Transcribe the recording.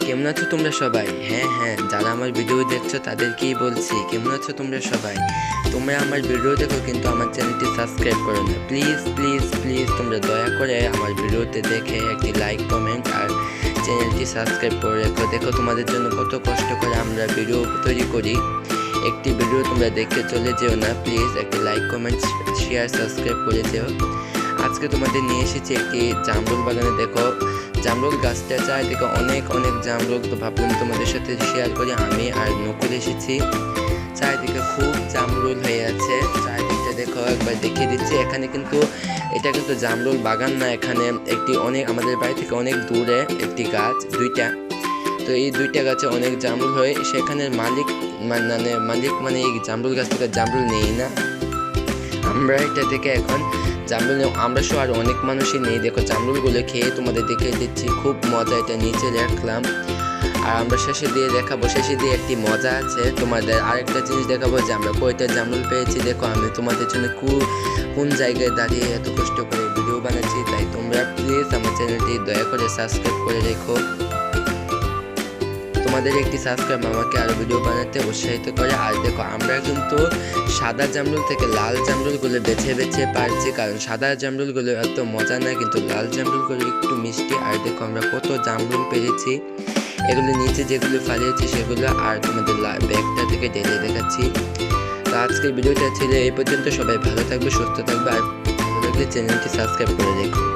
কেমন আছো তোমরা সবাই? হ্যাঁ, যারা আমার ভিডিও দেখছো তাদেরকেই বলছি, কেমন আছো তোমরা সবাই? তোমরা আমার ভিডিও দেখো কিন্তু আমার চ্যানেলটি সাবস্ক্রাইব করো না। প্লিজ প্লিজ প্লিজ তোমরা দয়া করে আমার ভিডিওতে দেখে একটি লাইক কমেন্ট আর চ্যানেলটি সাবস্ক্রাইব করে রেখো। দেখো তোমাদের জন্য কত কষ্ট করে আমরা ভিডিও তৈরি করি। একটি ভিডিও তোমরা দেখে চলে যেও না, প্লিজ একটি লাইক কমেন্ট শেয়ার সাবস্ক্রাইব করে যেও। আজকে তোমাদের নিয়ে এসেছি একটি জামরুল বাগানে। দেখো জামরুল গাছটা চারিদিকে অনেক অনেক জামরুল, তো ভাবলাম তোমাদের সাথে শেয়ার করি। আমি আর নকুল এসেছি, চারিদিকে খুব জামরুল হয়ে আছে। চারিদিকটা দেখো, একবার দেখিয়ে দিচ্ছি। এখানে কিন্তু এটা কিন্তু জামরুল বাগান না, এখানে একটি অনেক আমাদের বাড়ি থেকে অনেক দূরে একটি গাছ, দুইটা। তো এই দুইটা গাছে অনেক জামরুল হয়। সেখানের মালিক মানে এই জামরুল গাছ থেকে জামরুল নেই না, আমরা এটা থেকে এখন জামরুল আমরা সহ আর অনেক মানুষই নেই। দেখো জামরুলগুলো খেয়ে তোমাদের দেখিয়ে দিচ্ছি, খুব মজা। এটা নিচে রাখলাম আর আমরা শেষে দিয়ে দেখাবো। শেষে দিয়ে একটি মজা আছে, তোমাদের আরেকটা জিনিস দেখাবো যে আমরা কয়টা জামরুল পেয়েছি। দেখো আমি তোমাদের জন্য কোন জায়গায় দাঁড়িয়ে এত কষ্ট করে ভিডিও বানাচ্ছি। তাই তোমরা প্লিজ আমার চ্যানেলটি দয়া করে সাবস্ক্রাইব করে রেখো। তোমাদের একটি সাবস্ক্রাইব আমাকে আরও ভিডিও বানাতে উৎসাহিত করে। আর দেখো আমরা কিন্তু সাদা জামরুল থেকে লাল জামরুলগুলো বেছে বেছে পারছি, কারণ সাদা জামরুলগুলো এত মজা না, কিন্তু লাল জামরুলগুলো একটু মিষ্টি। আর দেখো আমরা কত জামরুল পেরেছি, এগুলো নিচে যেগুলো ফালিয়েছি সেগুলো আর তোমাদের ব্যাগটা থেকে ঢেলে দেখাচ্ছি। তো আজকের ভিডিওটা ছিল এই পর্যন্ত। সবাই ভালো থাকবে, সুস্থ থাকবে, আর ভালো লাগলে চ্যানেলটি সাবস্ক্রাইব করে রেখো।